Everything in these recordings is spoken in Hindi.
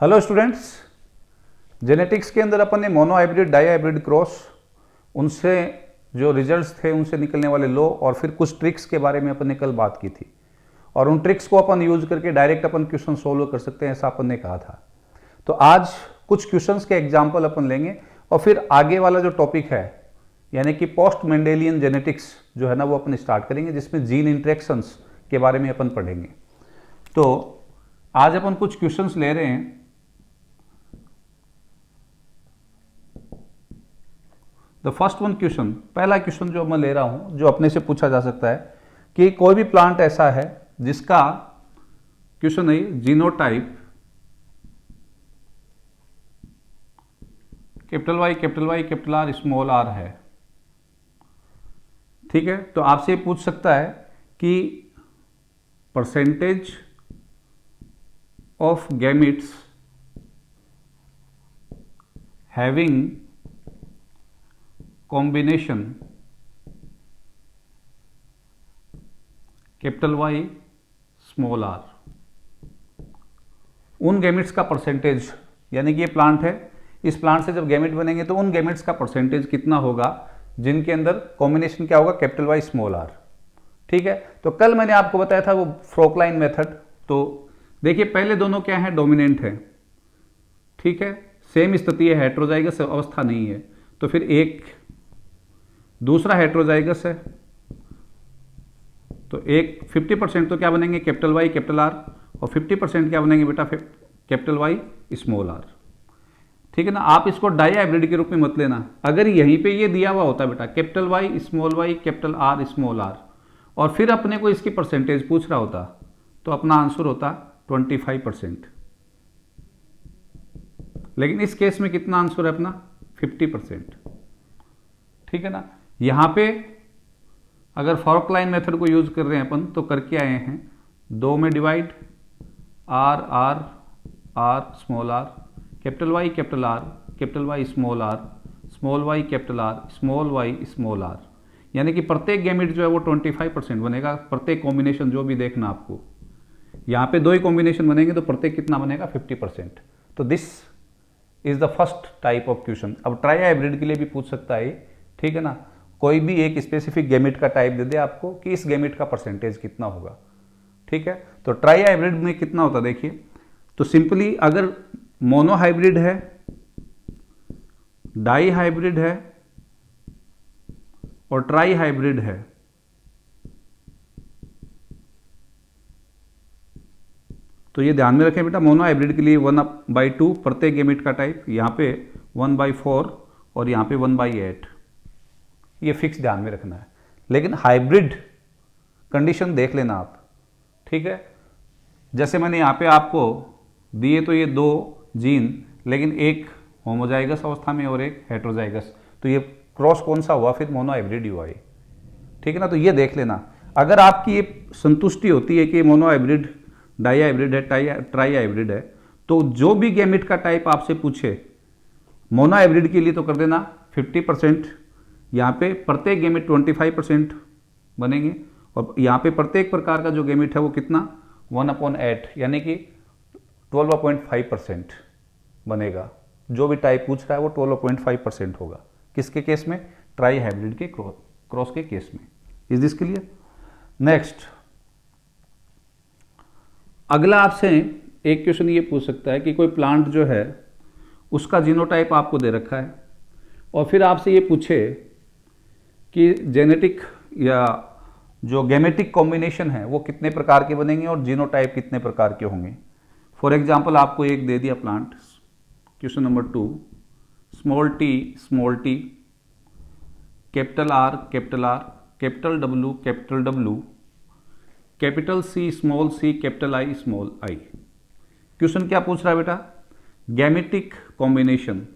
हेलो स्टूडेंट्स, जेनेटिक्स के अंदर अपन ने monohybrid dihybrid cross उनसे जो रिजल्ट्स थे उनसे निकलने वाले लॉ और फिर कुछ ट्रिक्स के बारे में अपन ने कल बात की थी और उन ट्रिक्स को अपन यूज करके डायरेक्ट अपन क्वेश्चन सोल्व कर सकते हैं, ऐसा अपन ने कहा था। तो आज कुछ क्वेश्चंस के एग्जाम्पल अपन लेंगे और फिर आगे वाला जो टॉपिक है यानी कि पोस्ट मेंडेलियन जेनेटिक्स जो है ना वो अपन स्टार्ट करेंगे, जिसमें जीन इंटरेक्शंस के बारे में अपन पढ़ेंगे। तो आज अपन कुछ क्वेश्चंस ले रहे हैं। द फर्स्ट वन क्वेश्चन, पहला क्वेश्चन जो मैं ले रहा हूं जो अपने से पूछा जा सकता है कि कोई भी प्लांट ऐसा है जिसका क्वेश्चन है genotype capital Y capital R small r है। ठीक है, तो आपसे पूछ सकता है कि percentage of gametes having combination capital Y small r, उन गैमेट्स का परसेंटेज, यानी कि ये प्लांट है, इस प्लांट से जब गैमेट बनेंगे तो उन गैमेट्स का परसेंटेज कितना होगा जिनके अंदर कॉम्बिनेशन क्या होगा कैपिटल वाई स्मॉल आर। ठीक है, तो कल मैंने आपको बताया था वो फ्रोकलाइन मेथड। तो देखिए पहले दोनों क्या है, डोमिनेंट है। ठीक है, सेम स्थिति है, हेट्रोजाइगस अवस्था नहीं है। तो फिर एक दूसरा हेट्रोजाइगस है, तो एक 50% तो क्या बनेंगे कैपिटल वाई कैपिटल आर और 50% क्या बनेंगे बेटा कैपिटल वाई स्मॉल आर। ठीक है ना, आप इसको डाई हाइब्रिड के रूप में मत लेना। अगर यहीं पे ये दिया हुआ होता बेटा capital Y capital R small r और फिर अपने को इसकी परसेंटेज पूछ रहा होता तो अपना आंसर होता 25%। लेकिन इस केस में कितना आंसर है अपना 50%। ठीक है ना, यहां पे अगर फॉर्कलाइन मेथड को यूज कर रहे हैं अपन तो करके आए हैं 2 में divide R R R small r capital Y capital Y small y capital R small r, यानी कि प्रत्येक गैमेट जो है वो 25% बनेगा। प्रत्येक कॉम्बिनेशन जो भी देखना आपको, यहाँ पे 2 ही कॉम्बिनेशन बनेंगे तो प्रत्येक कितना बनेगा 50%। तो this is the first type of question. अब ट्राई हाइब्रिड के लिए भी पूछ सकता है, ठीक है ना, कोई भी एक स्पेसिफिक गैमेट का टाइप दे दे आपको कि इस गैमेट का परसेंटेज कितना होगा। ठीक है, तो ट्राई हाइब्रिड में कितना होता देखिए, तो सिंपली अगर मोनो हाइब्रिड है, डाई हाइब्रिड है और ट्राई हाइब्रिड है, तो ये ध्यान में रखें बेटा, मोनो हाइब्रिड के लिए 1/2 प्रत्येक गैमेट का टाइप, यहां पे 1/4 और यहां पे 1/8, ये फिक्स ध्यान में रखना है। लेकिन हाइब्रिड कंडीशन देख लेना आप। ठीक है, जैसे मैंने यहां पे आपको दिए तो ये 2 जीन, लेकिन एक होमोजाइगस अवस्था में और एक हेट्रोजाइगस, तो ये क्रॉस कौन सा हुआ, फिर मोनो हाइब्रिड हुआ ये। ठीक है ना, तो ये देख लेना। अगर आपकी ये संतुष्टि होती है कि मोनो हाइब्रिड डाई हाइब्रिड है ट्राई हाइब्रिड है, तो जो भी गैमेट का टाइप आपसे पूछे मोनो हाइब्रिड के लिए तो कर देना 50%, यहाँ पे प्रत्येक गैमेट 25% बनेंगे और यहाँ पे प्रत्येक प्रकार का जो गैमेट है वो कितना 1/8 यानी कि 12.5% बनेगा। जो भी टाइप पूछ रहा है वो 12.5% होगा। किसके केस में, ट्राई हाइब्रिड के क्रॉस के केस में। Is this clear? नेक्स्ट, अगला आपसे एक क्वेश्चन ये पूछ सकता है कि कोई प्लांट जो है उसका जीनोटाइप आपको दे रखा है और फिर आपसे ये पूछे कि जेनेटिक या जो गैमेटिक कॉम्बिनेशन है वो कितने प्रकार के बनेंगे और जीनोटाइप कितने प्रकार के होंगे। फॉर एग्जांपल आपको एक दे दिया plant, question number 2, small t capital R capital W capital C capital I small i. Question क्या पूछ रहा है बेटा, गैमेटिक कॉम्बिनेशन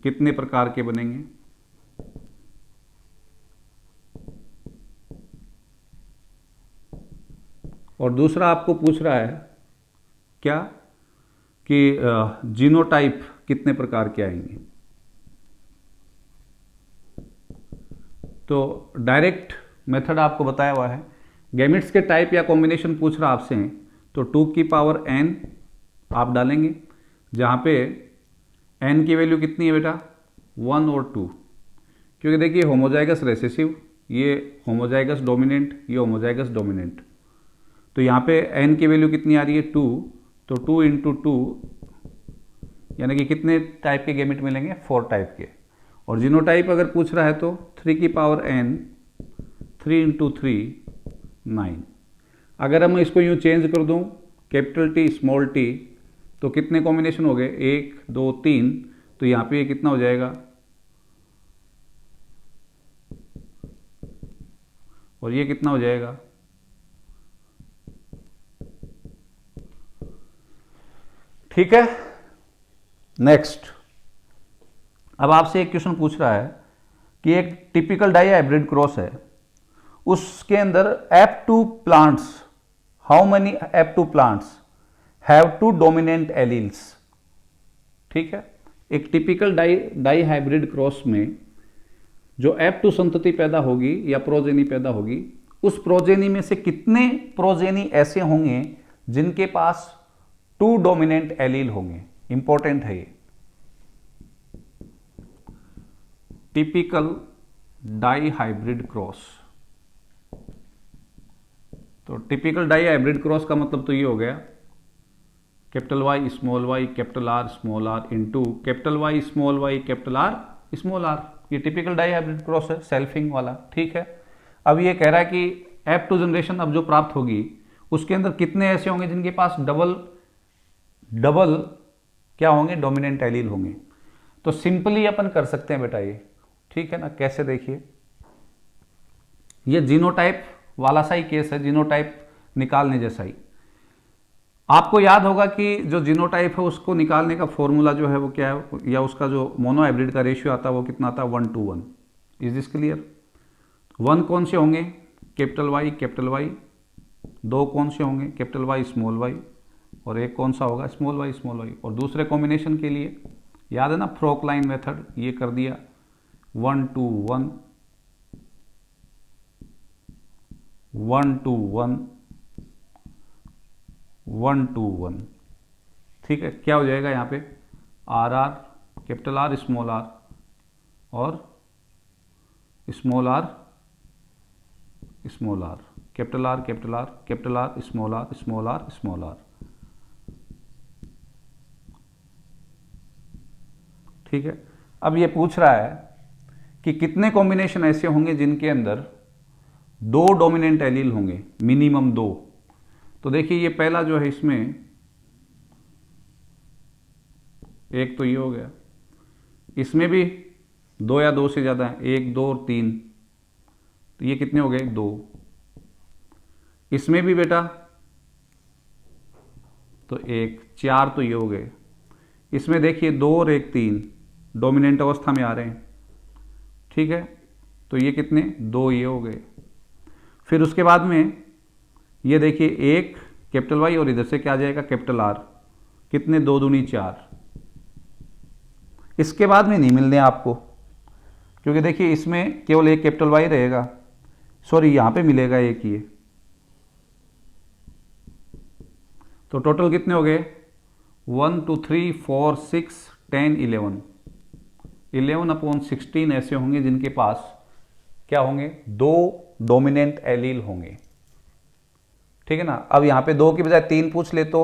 कितने प्रकार के बनेंगे और दूसरा आपको पूछ रहा है क्या कि जीनोटाइप कितने प्रकार के आएंगे। तो डायरेक्ट मेथड आपको बताया हुआ है, गैमेट्स के टाइप या कॉम्बिनेशन पूछ रहा आपसे हैं तो 2 की पावर n आप डालेंगे, जहाँ पे n की वैल्यू कितनी है बेटा 1 और 2, क्योंकि देखिए होमोजाइगस रेसेसिव, ये होमोजाइगस डोमिनेंट, ये होमोजाइगस डोमिनेंट, तो यहाँ पे n की वैल्यू कितनी आ रही है 2, तो 2 इंटू 2 यानी कि कितने टाइप के गेमेट मिलेंगे 4 टाइप के। और जीनोटाइप अगर पूछ रहा है तो 3 की पावर n 3 इंटू 3 9। अगर हम इसको यूँ चेंज कर दूँ कैपिटल T स्मॉल t, तो कितने कॉम्बिनेशन हो गए 1 2 3, तो यहाँ पे ये कितना हो जाएगा, और ये कितना हो जाएगा, ठीक है। नेक्स्ट, अब आपसे एक क्वेश्चन पूछ रहा है कि एक टिपिकल डाई हाइब्रिड क्रॉस है, उसके अंदर F2 plants, how many F2 plants have 2 dominant alleles. ठीक है, एक टिपिकल डाई हाइब्रिड क्रॉस में जो F2 संतति पैदा होगी या प्रोजेनी पैदा होगी, उस प्रोजेनी में से कितने प्रोजेनी ऐसे होंगे जिनके पास 2 डोमिनेंट एलील होंगे। इंपॉर्टेंट है ये। टिपिकल डाई हाइब्रिड क्रॉस, तो टिपिकल डाई हाइब्रिड क्रॉस का मतलब तो ये हो गया capital Y small y capital R small r into capital Y small y capital R small r। ये टिपिकल डाई हाइब्रिड क्रॉस है, सेल्फिंग वाला। ठीक है, अब ये कह रहा है कि F2 जनरेशन अब जो प्राप्त होगी उसके अंदर कितने ऐसे होंगे जिनके पास डबल क्या होंगे, डोमिनेंट एलील होंगे। तो सिंपली अपन कर सकते हैं बेटा ये, ठीक है ना। कैसे, देखिए ये जीनोटाइप वाला सा ही केस है, जीनोटाइप निकालने जैसा ही। आपको याद होगा कि जो जीनोटाइप है उसको निकालने का फॉर्मूला जो है वो क्या है, या उसका जो मोनो हाइब्रिड का रेशियो आता है वो कितना आता है 1:1। Is this clear. 1 कौन से होंगे, कैपिटल Y, 2 कौन से होंगे, कैपिटल Y स्मॉल y, और एक कौन सा होगा स्मॉल y। और दूसरे कॉम्बिनेशन के लिए याद है ना फ्रोक लाइन मेथड, ये कर दिया 1 to 1, 1 to 1, 1 to 1। ठीक है, क्या हो जाएगा यहाँ पे RR, capital R small r, और small r small r, capital R capital R capital R small r small r small r। ठीक है, अब ये पूछ रहा है कि कितने कॉम्बिनेशन ऐसे होंगे जिनके अंदर 2 डोमिनेंट एलील होंगे, मिनिमम 2। तो देखिए ये पहला जो है इसमें एक तो ये हो गया, इसमें भी 2 या 2 से ज़्यादा है, 1 2 और 3, तो ये कितने हो गए 2। इसमें भी बेटा तो 1 4, तो ये हो गए। इसमें देखिए 2 और 1 3 डोमिनेंट अवस्था में आ रहे हैं। ठीक है, तो ये कितने 2, ये हो गए। फिर उसके बाद में ये देखिए 1 कैपिटल Y और इधर से क्या आ जाएगा कैपिटल R, कितने 2 दूनी 4। इसके बाद में नहीं मिलने आपको, क्योंकि देखिए इसमें केवल एक कैपिटल Y रहेगा, सॉरी यहाँ पे मिलेगा एक ये। तो टोटल कितने हो गए 1 2 3 4 6 10 11, 11/16 ऐसे होंगे जिनके पास क्या होंगे 2 डोमिनेंट एलील होंगे। ठीक है ना। अब यहाँ पे 2 की बजाय 3 पूछ ले तो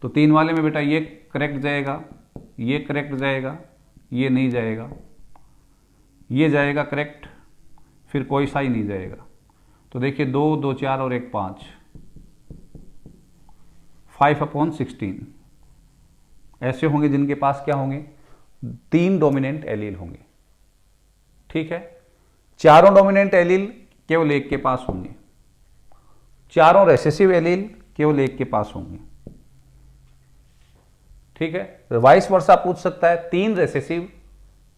3 वाले में बेटा ये करेक्ट जाएगा, ये करेक्ट जाएगा, ये नहीं जाएगा, ये जाएगा करेक्ट, फिर कोई सा ही नहीं जाएगा। तो देखिए 2 2 4 और 1 5, 5/16 ऐसे होंगे जिनके पास क्या होंगे 3 डोमिनेंट एलील होंगे। ठीक है, चारों डोमिनेंट एलील केवल एक के पास होंगे, चारों रेसेसिव एलील केवल एक के पास होंगे। ठीक है, वाइस वर्सा पूछ सकता है 3 रेसेसिव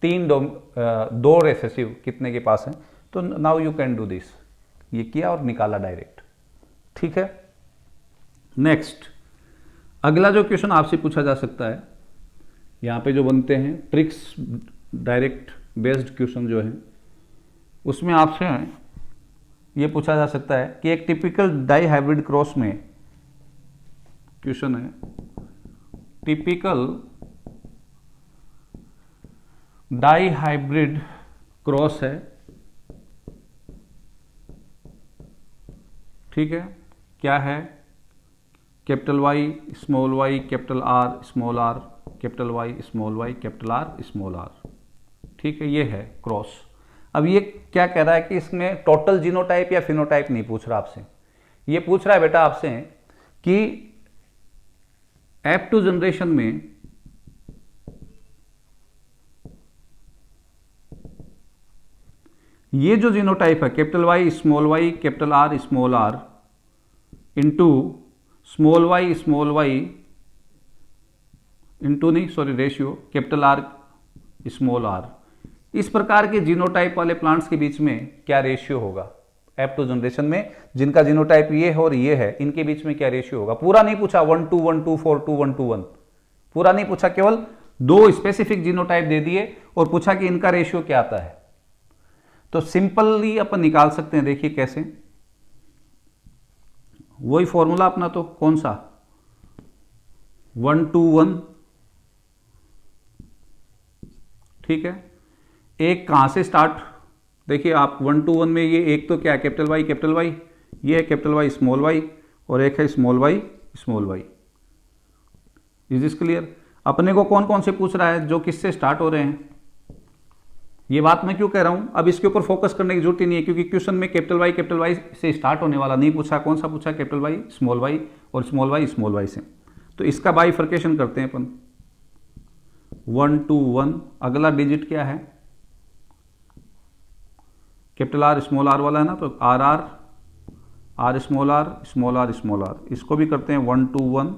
2 रेसेसिव कितने के पास है। तो now you can do this, ये किया और निकाला डायरेक्ट। ठीक है, नेक्स्ट अगला जो क्वेश्चन आपसे पूछा जा सकता है, यहाँ पे जो बनते हैं ट्रिक्स डायरेक्ट बेस्ड क्वेश्चन जो है, उसमें आपसे ये पूछा जा सकता है कि एक टिपिकल डाई हाइब्रिड क्रॉस में क्वेश्चन है, टिपिकल डाई हाइब्रिड क्रॉस है, ठीक है, क्या है, capital Y small y capital R small r, capital Y small y capital R small r, ठीक है, ये है क्रॉस। अब ये क्या कह रहा है कि इसमें टोटल जीनोटाइप या फिनोटाइप नहीं पूछ रहा आपसे, ये पूछ रहा है बेटा आपसे कि F2 जनरेशन में ये जो जीनोटाइप है capital Y capital R small R into small Y into नहीं sorry ratio capital R small R, इस प्रकार के जीनोटाइप वाले प्लांट्स के बीच में क्या रेशियो होगा, F2 जनरेशन में जिनका जीनोटाइप ये है और ये है, इनके बीच में क्या रेशियो होगा। पूरा नहीं पूछा 1:1, 2:4, 1:1, पूरा नहीं पूछा, केवल दो स्पेसिफिक जीनोटाइप दे दिए और पूछा कि इनका रेशियो क्या आता है। तो सिंपली अपन निकाल सकते हैं, देखिए कैसे, वही फॉर्मूला अपना, तो कौन सा 1:1, ठीक है। एक कहां से स्टार्ट, देखिए आप 1:1 में ये एक तो क्या है कैपिटल वाई, ये है कैपिटल वाई स्मॉल वाई और एक है small y. Is this clear. अपने को कौन कौन से पूछ रहा है, जो किससे स्टार्ट हो रहे हैं, ये बात मैं क्यों कह रहा हूं, अब इसके ऊपर फोकस करने की जरूरत ही नहीं है, क्योंकि क्वेश्चन में कैपिटल वाई से स्टार्ट होने वाला नहीं पूछा, कौन सा पूछा, कैपिटल वाई और स्मॉल वाई से। तो इसका बाइफर्केशन करते हैं अपन, 1:1, अगला डिजिट क्या है, कैपिटल आर स्मॉल आर वाला है ना, तो आर स्मॉल आर, इसको भी करते हैं 1:1,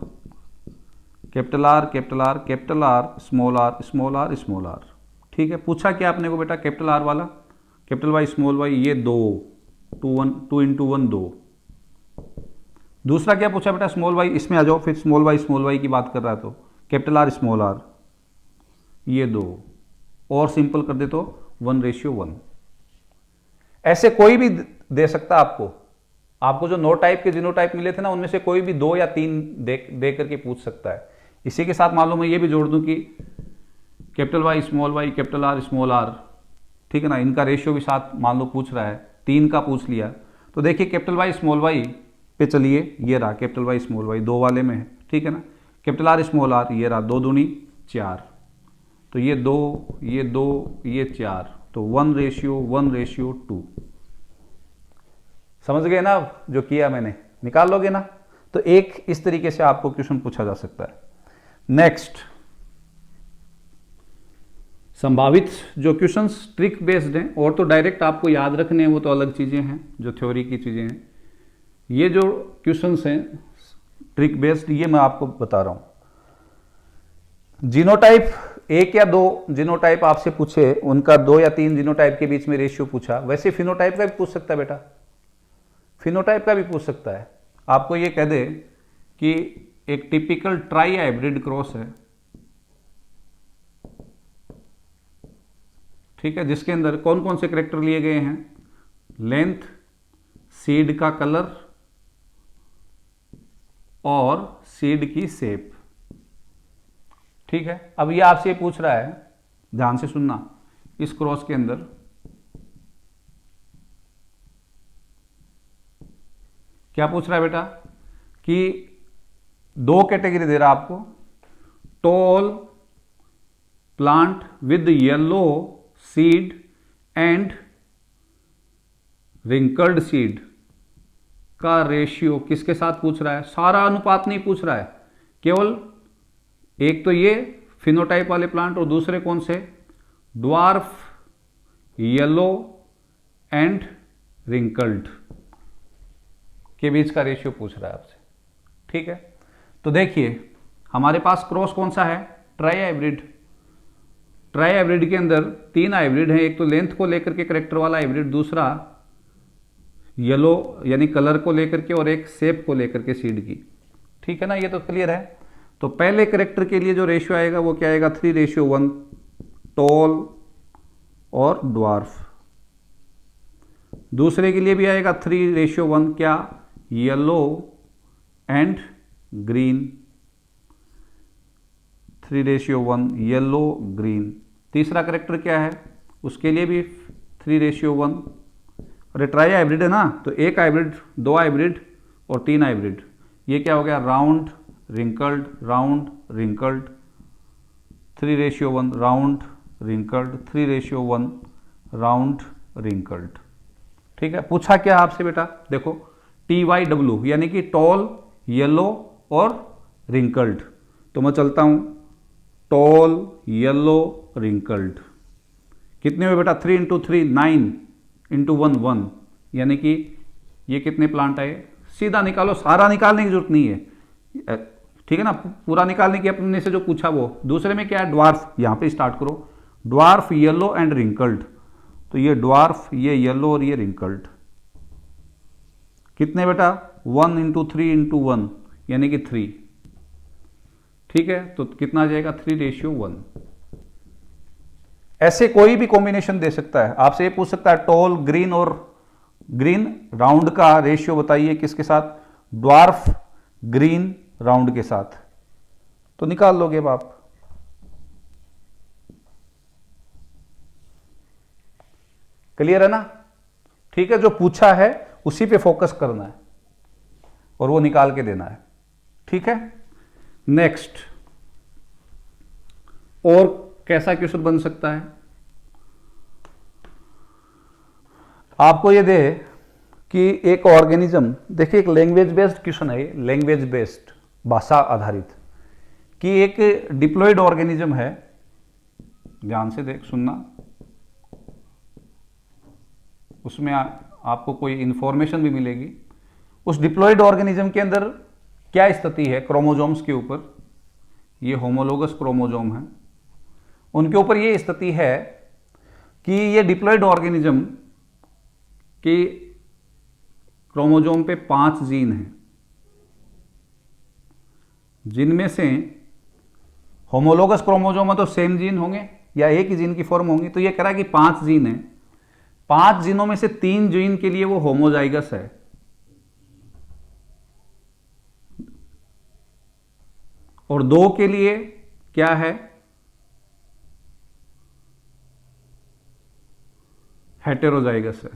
कैपिटल आर स्मॉल आर, ठीक है। पूछा क्या आपने को बेटा, कैपिटल आर वाला, कैपिटल वाई स्मॉल वाई, ये 2 2. दूसरा क्या पूछा बेटा, स्मॉल वाई, इसमें आ जाओ फिर, स्मॉल वाई की बात कर रहा है तो कैपिटल आर स्मॉल आर, ये 2, और सिंपल कर दे तो 1:1। ऐसे कोई भी दे सकता आपको जो 9 टाइप के जीनोटाइप मिले थे ना, उनमें से कोई भी 2 या 3 दे करके पूछ सकता है। इसी के साथ मान लो मैं ये भी जोड़ दूं कि capital Y capital R small r, ठीक है ना, इनका रेशियो भी साथ मान लो पूछ रहा है, 3 का पूछ लिया, तो देखिए कैपिटल वाई स्मॉल वाई पे चलिए, ये रहा कैपिटल वाई स्मॉल वाई 2 वाले में है, ठीक है ना, कैपिटल आर स्मॉल आर, ये रहा 2 दूनी 4, तो ये 2 ये 4, तो 1:2। समझ गए ना, जो किया मैंने, निकाल लोगे ना। तो एक इस तरीके से आपको क्वेश्चन पूछा जा सकता है। नेक्स्ट, संभावित जो क्वेश्चंस ट्रिक बेस्ड हैं, और तो डायरेक्ट आपको याद रखने हैं, वो तो अलग चीजें हैं, जो थ्योरी की चीजें हैं। ये जो क्वेश्चंस हैं ट्रिक बेस्ड, ये मैं आपको बता रहा हूं। जीनोटाइप 1 या 2 जीनोटाइप आपसे पूछे, उनका 2 या 3 जीनोटाइप के बीच में रेशियो पूछा, वैसे फिनोटाइप का भी पूछ सकता है बेटा, फिनोटाइप का भी पूछ सकता है। आपको ये कह दे कि एक टिपिकल ट्राई हाइब्रिड क्रॉस है, ठीक है, जिसके अंदर कौन कौन से कैरेक्टर लिए गए हैं, लेंथ, सीड का कलर और सीड की शेप, ठीक है। अब ये आपसे पूछ रहा है, ध्यान से सुनना, इस क्रॉस के अंदर क्या पूछ रहा है बेटा कि 2 कैटेगरी दे रहा है आपको, tall plant with yellow seed and wrinkled seed का रेशियो किसके साथ पूछ रहा है, सारा अनुपात नहीं पूछ रहा है, केवल एक तो ये फिनोटाइप वाले प्लांट और दूसरे कौन से, ड्वार्फ, येलो एंड रिंकल्ड के बीच का रेशियो पूछ रहा है आपसे, ठीक है। तो देखिए हमारे पास क्रॉस कौन सा है, ट्राई हाइब्रिड। ट्राई हाइब्रिड के अंदर 3 हाइब्रिड हैं, एक तो लेंथ को लेकर के करेक्टर वाला हाइब्रिड, दूसरा येलो यानी कलर को लेकर के, और एक शेप को लेकर के सीड की, ठीक है ना, ये तो क्लियर है। तो पहले करेक्टर के लिए जो रेशियो आएगा वो क्या आएगा, 3:1, टॉल और ड्वार्फ। दूसरे के लिए भी आएगा 3:1, क्या, yellow and green, 3:1, yellow green. तीसरा करेक्टर क्या है, उसके लिए भी 3:1। अरे ट्राई हाइब्रिड है ना, तो एक हाइब्रिड, दो हाइब्रिड और तीन हाइब्रिड। ये क्या हो गया, round wrinkled, round wrinkled, 3:1, round wrinkled, 3:1, round wrinkled. ठीक है, पूछा क्या आपसे बेटा, देखो TYW यानी कि टॉल, येलो और रिंकल्ड। तो मैं चलता हूं, टॉल, येलो, रिंकल्ड। कितने हुए बेटा, 3 × 3 9 × 1 1, यानी कि ये कितने प्लांट आए, सीधा निकालो, सारा निकालने की जरूरत नहीं है, ठीक है ना, पूरा निकालने की अपने से जो पूछा वो। दूसरे में क्या है, ड्वार्फ, यहां पे स्टार्ट करो, ड्वार्फ, येलो एंड रिंकल्ड। तो ये ड्वार्फ, ये येलो और ये रिंकल्ड। कितने बेटा, 1 × 3 × 1 यानी कि 3। ठीक है, तो कितना आ जाएगा, 3:1। ऐसे कोई भी कॉम्बिनेशन दे सकता है, आपसे ये पूछ सकता है टॉल, ग्रीन और ग्रीन राउंड का रेशियो बताइए किसके साथ, ड्वार्फ ग्रीन राउंड के साथ, तो निकाल लोगे अब आप। क्लियर है ना, ठीक है, जो पूछा है उसी पे फोकस करना है और वो निकाल के देना है। ठीक है, नेक्स्ट, और कैसा क्वेश्चन बन सकता है, आपको ये दे कि एक ऑर्गेनिज्म, देखिए एक लैंग्वेज बेस्ड क्वेश्चन है, लैंग्वेज बेस्ड, भाषा आधारित, कि एक डिप्लॉयड ऑर्गेनिज्म है, ध्यान से देख सुनना, उसमें आपको कोई इंफॉर्मेशन भी मिलेगी। उस डिप्लॉयड ऑर्गेनिज्म के अंदर क्या स्थिति है क्रोमोजोम्स के ऊपर, ये होमोलोगस क्रोमोजोम है, उनके ऊपर ये स्थिति है कि ये डिप्लॉयड ऑर्गेनिज्म की क्रोमोजोम पे 5 जीन हैं, जिनमें से होमोलोगस क्रोमोजोम है तो सेम जीन होंगे या एक ही जीन की फॉर्म होंगी। तो ये कह रहा है कि 5 जीन है, 5 जीनों में से 3 जीन के लिए वो होमोजाइगस है, और 2 के लिए क्या है, हेटेरोजाइगस है।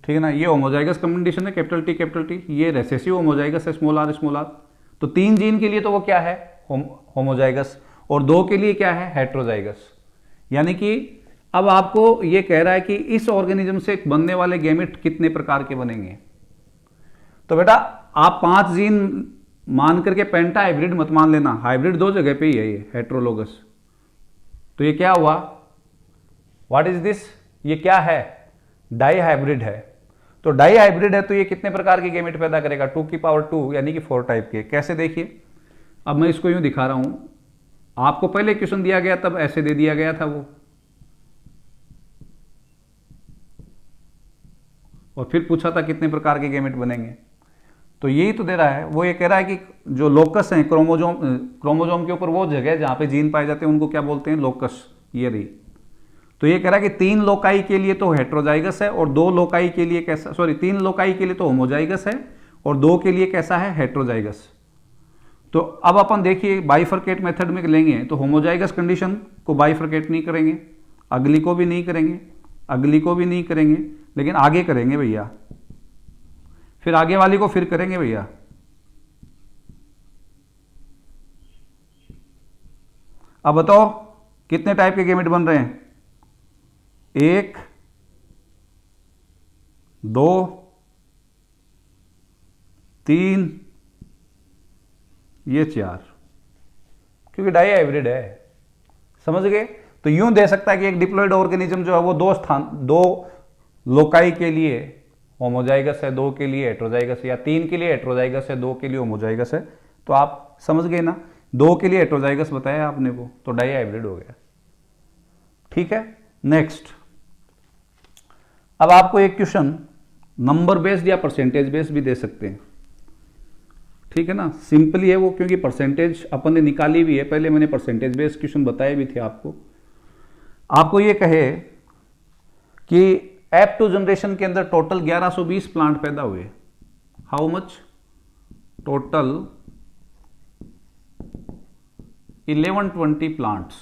ठीक है ना, ये होमोजाइगस कम्बिनेशन है, कैपिटल टी कैपिटल टी, ये रेसेसिव होमोजाइगस है, स्मॉल आर स्मॉल आर। तो 3 जीन के लिए तो वो क्या है, होमोजाइगस, और 2 के लिए क्या है, हेटेरोजाइगस। यानी कि अब आपको ये कह रहा है कि इस ऑर्गेनिज्म से बनने वाले गैमेट कितने प्रकार के बनेंगे। तो बेटा आप 5 जीन मान करके पेंटा हाइब्रिड मत मान लेना, हाइब्रिड 2 जगह पे ही है, ये हेटेरोलोगस। तो ये क्या हुआ, व्हाट इज दिस, ये क्या है, डाई हाइब्रिड है। तो डाई हाइब्रिड है तो ये कितने प्रकार के गैमेट पैदा करेगा, 2⁻2 यानी कि 4 टाइप के। कैसे, देखिए अब मैं इसको यूं दिखा रहा हूं, आपको पहले क्वेश्चन दिया गया तब ऐसे दे दिया गया था वो, और फिर पूछा था कितने प्रकार के गैमेट बनेंगे, तो यही तो दे रहा है। वो ये कह रहा है कि जो लोकस हैं क्रोमोजोम के ऊपर, वो जगह जहां पे जीन पाए जाते हैं उनको क्या बोलते हैं, लोकस, ये रही। तो ये कह रहा है कि 3 लोकाई के लिए तो हेटेरोजाइगस है, और 2 लोकाई के लिए कैसा, सॉरी 3 लोकाई के लिए तो होमोजाइगस है, और 2 के लिए कैसा है, हेटेरोजाइगस। तो अब अपन देखिए बाइफरकेट मेथड में लेंगे तो होमोजाइगस कंडीशन को बाइफरकेट नहीं करेंगे, अगली को भी नहीं करेंगे, अगली को भी नहीं करेंगे, लेकिन आगे करेंगे भैया, फिर आगे वाली को फिर करेंगे भैया। अब बताओ कितने टाइप के गैमेट बन रहे हैं, 1 2 3, ये 4, क्योंकि डाई हाइब्रिड है, समझ गए। तो यूं दे सकता है कि एक डिप्लॉयड ऑर्गेनिज्म जो है वो 2 लोकाई के लिए होमोजाइगस है, 2 के लिए हेटेरोजाइगस है, या 3 के लिए हेटेरोजाइगस है, 2 के लिए होमोजाइगस है। तो आप समझ गए ना, 2 के लिए हेटेरोजाइगस बताया आपने को, तो डाई हाइब्रिड हो गया। ठीक है, नेक्स्ट, अब आपको एक क्वेश्चन नंबर बेस्ड या परसेंटेज बेस्ड भी दे सकते हैं। ठीक है ना, सिंपली है वो, क्योंकि परसेंटेज अपन ने निकाली भी है, पहले मैंने परसेंटेज बेस्ड क्वेश्चन बताए भी थे आपको। आपको ये कहे कि F2 जनरेशन के अंदर टोटल 1120 प्लांट पैदा हुए। How much? Total 1120 plants.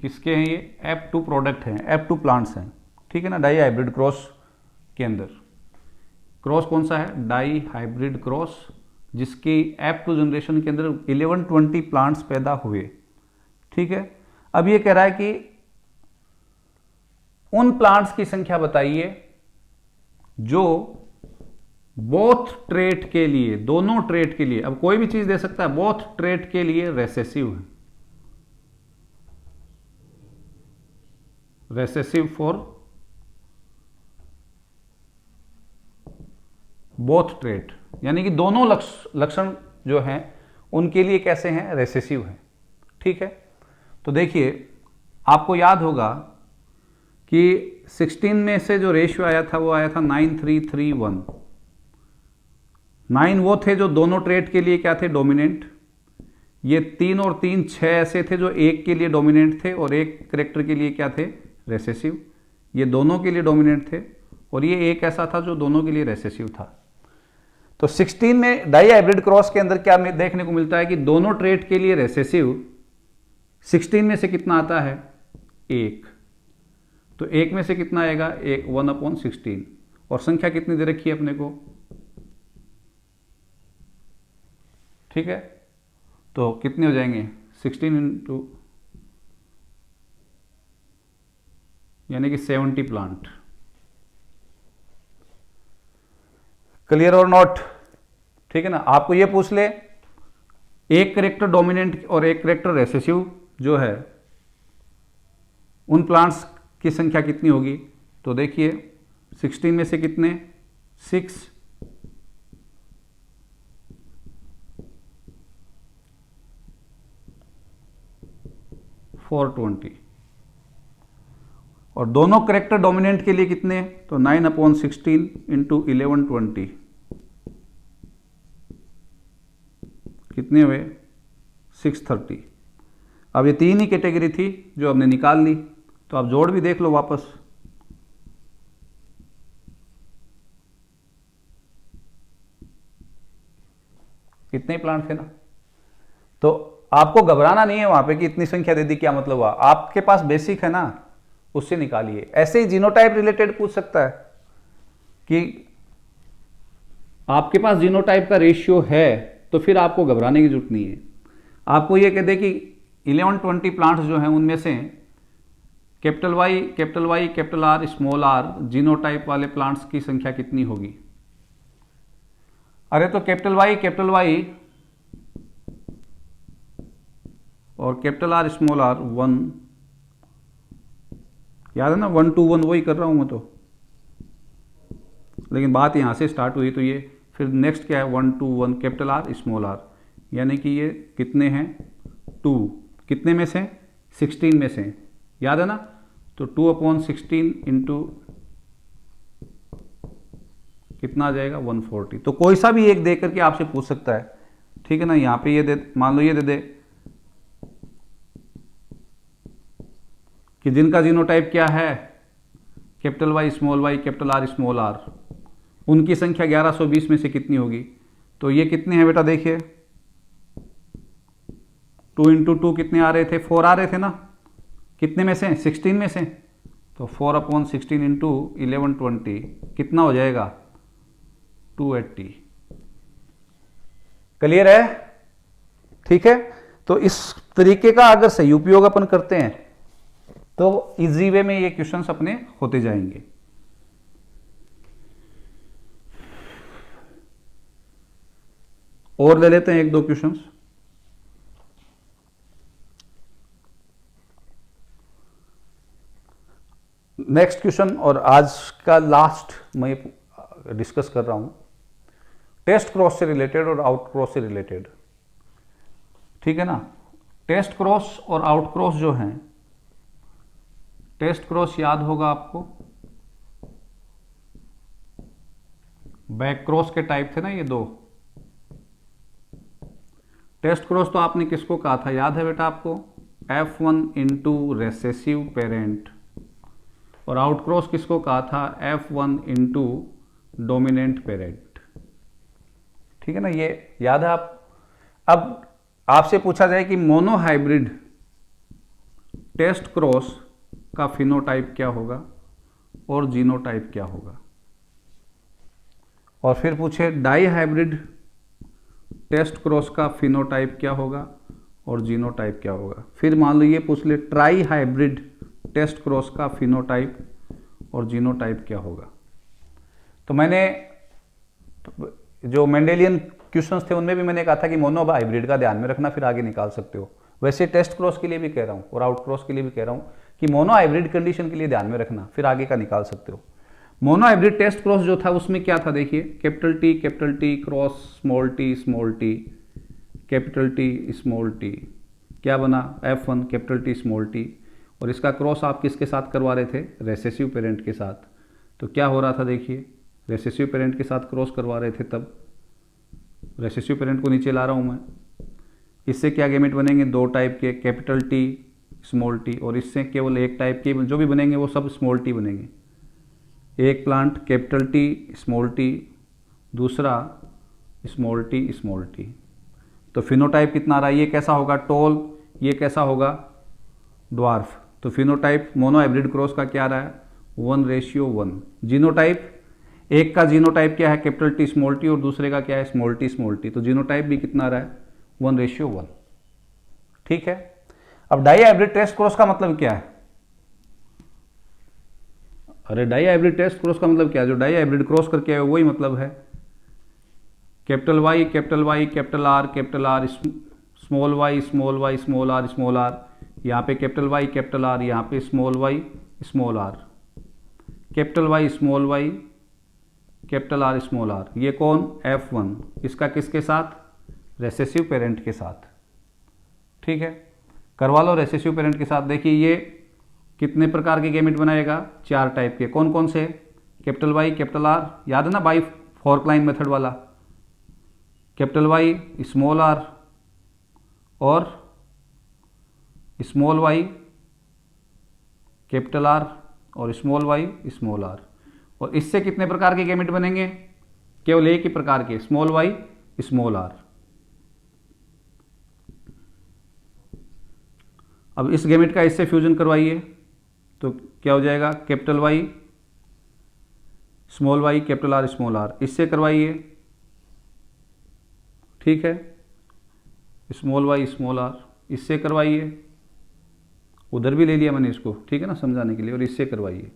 किसके हैं ये? F2 प्रोडक्ट हैं, F2 प्लांट्स हैं, ठीक है ना, डाई हाइब्रिड क्रॉस के अंदर। क्रॉस कौन सा है? डाई हाइब्रिड क्रॉस, जिसकी F2 जनरेशन के अंदर 1120 प्लांट्स पैदा हुए, ठीक है। अब ये कह रहा है कि उन प्लांट्स की संख्या बताइए जो बोथ ट्रेट के लिए, दोनों ट्रेट के लिए, अब कोई भी चीज दे सकता है, बोथ ट्रेट के लिए रेसेसिव है, रेसेसिव फॉर बोथ ट्रेट, यानी कि दोनों लक्षण जो हैं उनके लिए कैसे हैं? रेसेसिव हैं, ठीक है। तो देखिए आपको याद होगा कि 16 में से जो रेशियो आया था वो आया था 9331। 9 वो थे जो दोनों ट्रेट के लिए क्या थे? डोमिनेंट। ये 3 और 3 6 ऐसे थे जो एक के लिए डोमिनेंट थे और एक करेक्टर के लिए क्या थे? रेसेसिव। ये दोनों के लिए डोमिनेंट थे और ये एक ऐसा था जो दोनों के लिए रेसेसिव था। तो 16 में डाई हाइब्रिड क्रॉस के अंदर क्या देखने को मिलता है कि दोनों ट्रेट के लिए रेसेसिव 16 में से कितना आता है? 1। तो 1 में से कितना आएगा? 1/16। और संख्या कितनी दे रखी है अपने को? ठीक है, तो कितने हो जाएंगे? 16 इंटू, यानी कि 70 प्लांट। क्लियर और नॉट? ठीक है ना। आपको ये पूछ ले एक करेक्टर डोमिनेंट और एक करेक्टर रेसेसिव जो है, उन प्लांट्स की संख्या कितनी होगी? तो देखिए 16 में से कितने? 6, 420। और दोनों करेक्टर डोमिनेंट के लिए कितने? तो 9/16 इंटू 1120 कितने हुए? 630। अब ये 3 ही कैटेगरी थी जो हमने निकाल ली, तो आप जोड़ भी देख लो वापस। इतने ही प्लांट थे ना, तो आपको घबराना नहीं है वहां पे कि इतनी संख्या दे दी क्या मतलब हुआ। आपके पास बेसिक है ना, उससे निकालिए। ऐसे ही जीनोटाइप रिलेटेड पूछ सकता है कि आपके पास जीनोटाइप का रेशियो है, तो फिर आपको घबराने की जरूरत नहीं है। आपको ये कह दे कि 1120 प्लांट्स जो हैं उनमें से capital Y, capital R, small r genotype वाले प्लांट्स की संख्या कितनी होगी? अरे तो कैपिटल वाई और कैपिटल आर स्मॉल आर 1, याद है ना, 1 to 1 वही कर रहा हूं मैं तो, लेकिन बात यहां से स्टार्ट हुई तो ये फिर नेक्स्ट क्या है? 1 to 1 capital R small r, यानी कि ये कितने हैं? 2। कितने में से? 16 में से, याद है ना। तो 2/16 इंटू कितना आ जाएगा? 140। तो कोई सा भी एक दे करके आपसे पूछ सकता है, ठीक है ना। यहां पे ये दे, मान लो ये दे कि जिनका जीनोटाइप क्या है? Capital Y, capital R, small r, उनकी संख्या 1120 में से कितनी होगी? तो ये कितने हैं बेटा? देखिए 2 इंटू 2 कितने आ रहे थे? 4 आ रहे थे ना। कितने में से? 16 में से। तो 4/16 इंटू 1120 कितना हो जाएगा? 280। क्लियर है? ठीक है। तो इस तरीके का अगर सही उपयोग अपन करते हैं तो इजी वे में ये क्वेश्चंस अपने होते जाएंगे। और ले लेते हैं 1-2 क्वेश्चंस। नेक्स्ट क्वेश्चन और आज का लास्ट मैं डिस्कस कर रहा हूं, टेस्ट क्रॉस से रिलेटेड और आउट क्रॉस से रिलेटेड, ठीक है ना। टेस्ट क्रॉस और आउट क्रॉस जो हैं, टेस्ट क्रॉस याद होगा आपको, बैक क्रॉस के टाइप थे ना ये 2। टेस्ट क्रॉस तो आपने किसको कहा था? याद है बेटा आपको? F1 इंटू रेसेसिव पेरेंट और आउटक्रॉस किसको कहा था, F1 इंटू डोमिनेंट पेरेंट। ठीक है ना, ये याद है आप। अब आपसे पूछा जाए कि मोनोहाइब्रिड टेस्ट क्रॉस का फिनोटाइप क्या होगा और जीनोटाइप क्या होगा, और फिर पूछे डाई हाइब्रिड टेस्ट क्रॉस का फिनोटाइप क्या होगा और जीनोटाइप क्या होगा। फिर मान लो ये पूछ ले ट्राई हाइब्रिड टेस्ट क्रॉस का फिनोटाइप और जीनोटाइप क्या होगा। तो मैंने जो मेंडेलियन क्वेश्चंस थे उनमें भी मैंने कहा था कि मोनो हाइब्रिड का ध्यान में रखना, फिर आगे निकाल सकते हो। वैसे टेस्ट क्रॉस के लिए भी कह रहा हूँ और आउट क्रॉस के लिए भी कह रहा हूँ कि मोनो हाइब्रिड कंडीशन के लिए ध्यान में रखना, फिर आगे का निकाल सकते हो। मोनो हाइब्रिड टेस्ट क्रॉस जो था उसमें क्या था, देखिए capital T cross small t, capital T small T, क्या बना F1 capital T small T, और इसका क्रॉस आप किसके साथ करवा रहे थे, रेसेसिव पेरेंट के साथ। तो क्या हो रहा था, देखिए रेसेसिव पेरेंट के साथ क्रॉस करवा रहे थे, तब रेसेसिव पेरेंट को नीचे ला रहा हूँ मैं। इससे क्या गैमेट बनेंगे, दो टाइप के, कैपिटल टी स्मॉल टी, और इससे केवल एक टाइप के जो भी बनेंगे वो सब स्मॉल टी बनेंगे। एक plant capital T small T, दूसरा स्मॉल टी। तो फिनोटाइप कितना आ रहा है, ये कैसा होगा टॉल, ये कैसा होगा ड्वार्फ। तो फिनोटाइप मोनो हाइब्रिड क्रॉस का क्या आ रहा है, 1:1। जीनोटाइप, एक का जीनोटाइप क्या है कैपिटल टी स्मॉल टी और दूसरे का क्या है स्मॉल टी। तो जीनोटाइप भी कितना आ रहा है 1:1। ठीक है। अब डाई हाइब्रिड टेस्ट क्रॉस का मतलब क्या है, अरे डाई हाइब्रिड टेस्ट क्रॉस का मतलब क्या है, जो डाई हाइब्रिड क्रॉस करके आए वही मतलब है capital Y capital R small r, यहाँ पे कैपिटल वाई कैपिटल आर, यहाँ पे small y small r, capital Y small y capital R small r. ये कौन F1, इसका किसके साथ, रेसेसिव पेरेंट के साथ। ठीक है, करवा लो रेसेसिव पेरेंट के साथ। देखिए ये कितने प्रकार के गैमेट बनाएगा, 4 टाइप के। कौन कौन से, कैपिटल वाई कैपिटल आर, याद है ना बाई फोर्क लाइन मेथड वाला, कैपिटल वाई स्मॉल आर और स्मॉल वाई कैपिटल आर और स्मॉल वाई स्मॉल आर। और इससे कितने प्रकार के गैमेट बनेंगे, केवल एक ही प्रकार के, स्मॉल वाई स्मॉल आर। अब इस गैमेट का इससे फ्यूजन करवाइए तो क्या हो जाएगा, capital Y capital R small r. इससे करवाइए, ठीक है, स्मॉल वाई स्मॉल आर। इससे करवाइए, उधर भी ले लिया मैंने इसको, ठीक है ना, समझाने के लिए। और इससे करवाइए।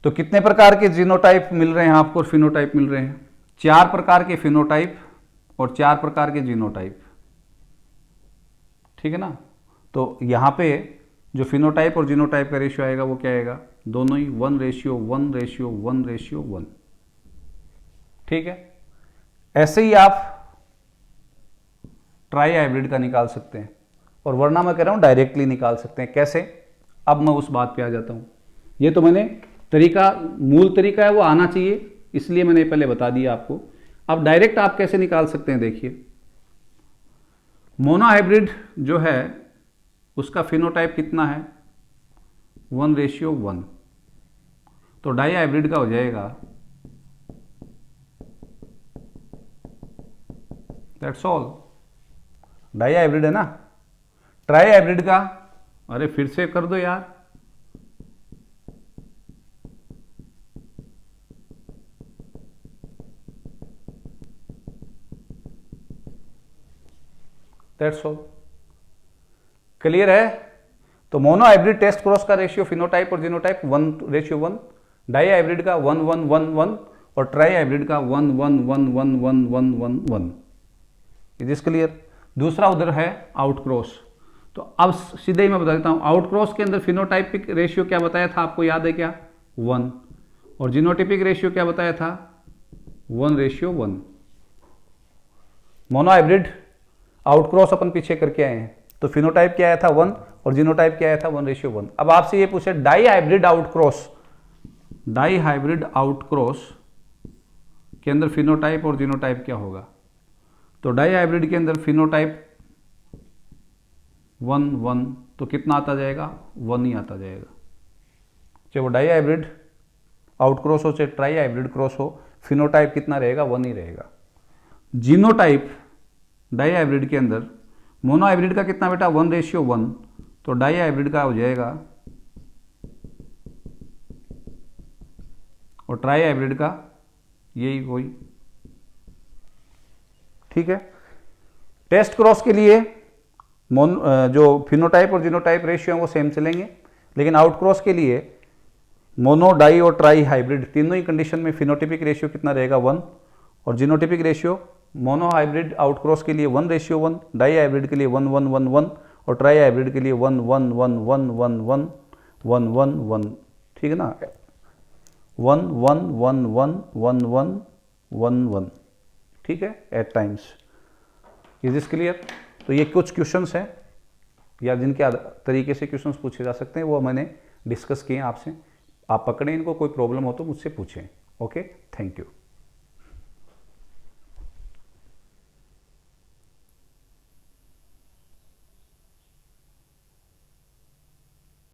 तो कितने प्रकार के जीनोटाइप मिल रहे हैं आपको और फिनोटाइप मिल रहे हैं, 4 प्रकार के फिनोटाइप और 4 प्रकार के जीनोटाइप। ठीक है ना। तो यहां पे जो फिनोटाइप और जीनोटाइप का रेशियो आएगा वो क्या आएगा, दोनों ही 1:1:1:1। ठीक है। ऐसे ही आप ट्राई हाइब्रिड का निकाल सकते हैं, और वरना मैं कह रहा हूं डायरेक्टली निकाल सकते हैं। कैसे, अब मैं उस बात पे आ जाता हूं। ये तो मैंने तरीका, मूल तरीका है वो आना चाहिए, इसलिए मैंने पहले बता दिया आपको। अब डायरेक्ट आप कैसे निकाल सकते हैं, देखिए मोनो हाइब्रिड जो है उसका फिनोटाइप कितना है 1:1। तो डाई हाइब्रिड का हो जाएगा, दैट्स ऑल। डाई हाइब्रिड है ना। ट्राई हाइब्रिड का, अरे फिर से कर दो यार, दैट्स ऑल। क्लियर है। तो मोनो हाइब्रिड टेस्ट क्रॉस का रेशियो फिनोटाइप और जीनोटाइप 1:1, डाई हाइब्रिड का 1:1:1:1 और ट्राई हाइब्रिड का 1:1:1:1:1:1। Is this clear. दूसरा उधर है आउट क्रॉस। तो अब सीधे ही मैं बता देता हूं, आउट क्रॉस के अंदर फिनोटाइपिक रेशियो क्या बताया था आपको, याद है क्या, 1, और जीनोटाइपिक रेशियो क्या बताया था 1:1। मोनो हाइब्रिड आउट क्रॉस अपन पीछे करके आए हैं, तो फिनोटाइप क्या आया था 1 और जीनोटाइप क्या आया था 1:1। अब आपसे ये पूछे डाई हाइब्रिड आउट क्रॉस के अंदर फिनोटाइप और जीनोटाइप क्या होगा। तो डाई हाइब्रिड के अंदर फिनोटाइप 1:1, तो कितना आता जाएगा 1 ही आता जाएगा। चाहे वो डाई हाइब्रिड आउटक्रॉस हो चाहे ट्राई हाइब्रिड क्रॉस हो, फिनोटाइप कितना रहेगा, 1 ही रहेगा। जीनोटाइप डाई हाइब्रिड के अंदर, मोनो हाइब्रिड का कितना बेटा, 1:1, तो डाई हाइब्रिड का हो जाएगा, और ट्राई हाइब्रिड का यही वही। ठीक है। टेस्ट क्रॉस के लिए जो फिनोटाइप और जीनोटाइप रेशियो है वो सेम चलेंगे, लेकिन आउट क्रॉस के लिए मोनो, डाई और ट्राई हाइब्रिड तीनों ही कंडीशन में फिनोटिपिक रेशियो कितना रहेगा, 1, और genotypic ratio mono hybrid out cross के लिए 1:1, डाई हाइब्रिड के लिए 1:1, और ट्राई हाइब्रिड के लिए 1:1, ठीक है ना, 1:1, ठीक है, eight times. Is this clear? तो ये कुछ क्वेश्चंस हैं या जिनके तरीके से क्वेश्चंस पूछे जा सकते हैं वो मैंने डिस्कस किए आपसे। आप पकड़ें इनको, कोई प्रॉब्लम हो तो मुझसे पूछें। Okay, thank you.